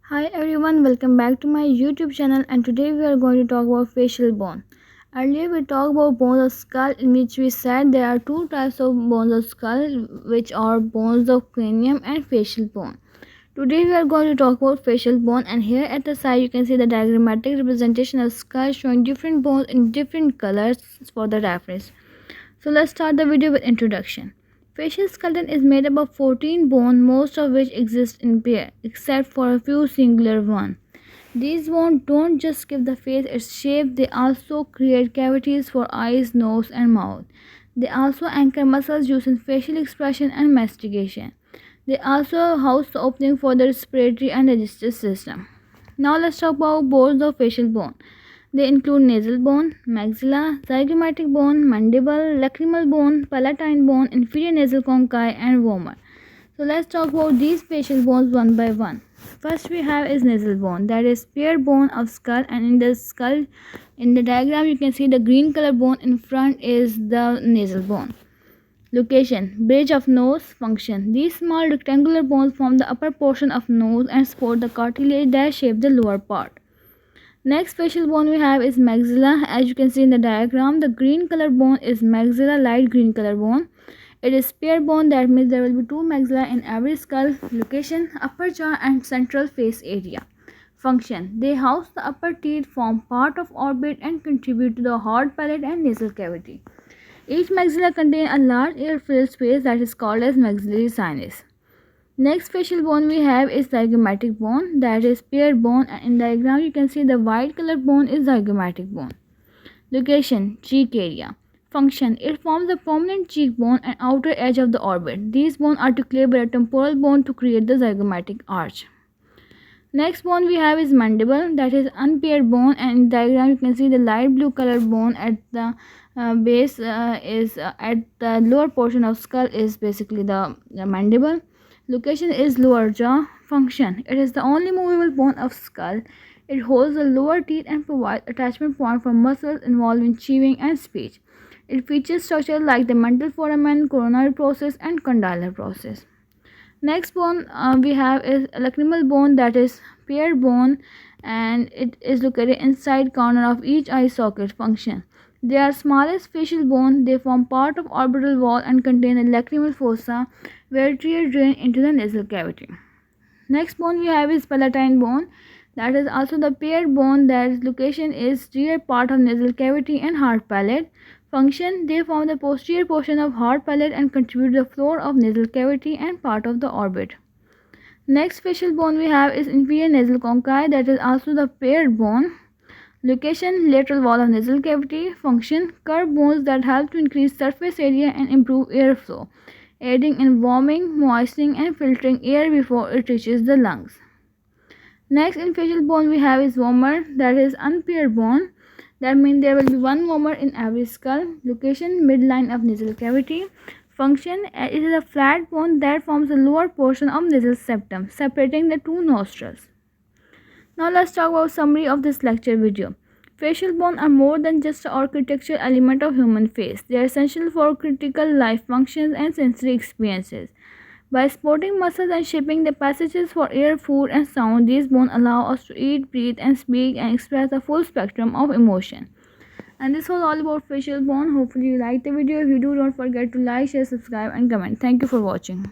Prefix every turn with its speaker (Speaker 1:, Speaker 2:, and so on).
Speaker 1: Hi everyone, welcome back to my YouTube channel, and today we are going to talk about facial bone. Earlier we talked about bones of skull, in which we said there are two types of bones of skull, which are bones of cranium and facial bone. Today we are going to talk about facial bone, and here at the side you can see the diagrammatic representation of skull showing different bones in different colors for the reference. So let's start the video with introduction. Facial skeleton is made up of 14 bones, most of which exist in pair, except for a few singular ones. These bones don't just give the face its shape, they also create cavities for eyes, nose, and mouth. They also anchor muscles used in facial expression and mastication. They also house the opening for the respiratory and digestive system. Now let's talk about bones of facial bone. They include nasal bone, maxilla, zygomatic bone, mandible, lacrimal bone, palatine bone, inferior nasal conchae, and vomer. So let's talk about these facial bones one by one. First we have is nasal bone, that is spear bone of skull, and in the skull, in the diagram you can see the green color bone in front is the nasal bone. Location: bridge of nose. Function: these small rectangular bones form the upper portion of nose and support the cartilage that shape the lower part. Next facial bone we have is maxilla. As you can see in the diagram, the green color bone is maxilla, light green color bone. It is spear bone, that means there will be two maxilla in every skull. Location: upper jaw and central face area. Function: they house the upper teeth, form part of orbit, and contribute to the hard palate and nasal cavity. Each maxilla contains a large air-filled space that is called as maxillary sinus. Next facial bone we have is zygomatic bone, that is spear bone, and in the diagram you can see the white colored bone is zygomatic bone. Location: cheek area. Function: it forms the prominent cheekbone and outer edge of the orbit. These bones articulate by a temporal bone to create the zygomatic arch. Next bone we have is mandible, that is unpaired bone, and in the diagram you can see the light blue colored bone at the base is at the lower portion of skull is basically the mandible. Location is lower jaw. Function: it is the only movable bone of skull. It holds the lower teeth and provides attachment point for muscles involved in chewing and speech. It features structure like the mental foramen, coronary process, and condylar process. Next bone we have is lacrimal bone, that is paired bone, and it is located inside corner of each eye socket. Function: they are smallest facial bone. They form part of orbital wall and contain the lacrimal fossa, where tears drain into the nasal cavity. Next bone we have is palatine bone, that is also the paired bone. That location is rear part of nasal cavity and hard palate. Function: they form the posterior portion of hard palate and contribute to the floor of nasal cavity and part of the orbit. Next facial bone we have is inferior nasal conchae, that is also the paired bone. Location: lateral wall of nasal cavity. Function: curved bones that help to increase surface area and improve airflow, aiding in warming, moistening, and filtering air before it reaches the lungs. Next in facial bone we have is vomer, that is unpaired bone. That means there will be one vomer in every skull. Location: midline of nasal cavity. Function: it is a flat bone that forms the lower portion of nasal septum, separating the two nostrils. Now let's talk about summary of this lecture video. Facial bones are more than just an architectural element of human face. They are essential for critical life functions and sensory experiences. By supporting muscles and shaping the passages for air, food, and sound, these bones allow us to eat, breathe, and speak and express a full spectrum of emotion. And this was all about facial bone. Hopefully you liked the video. If you do, don't forget to like, share, subscribe, and comment. Thank you for watching.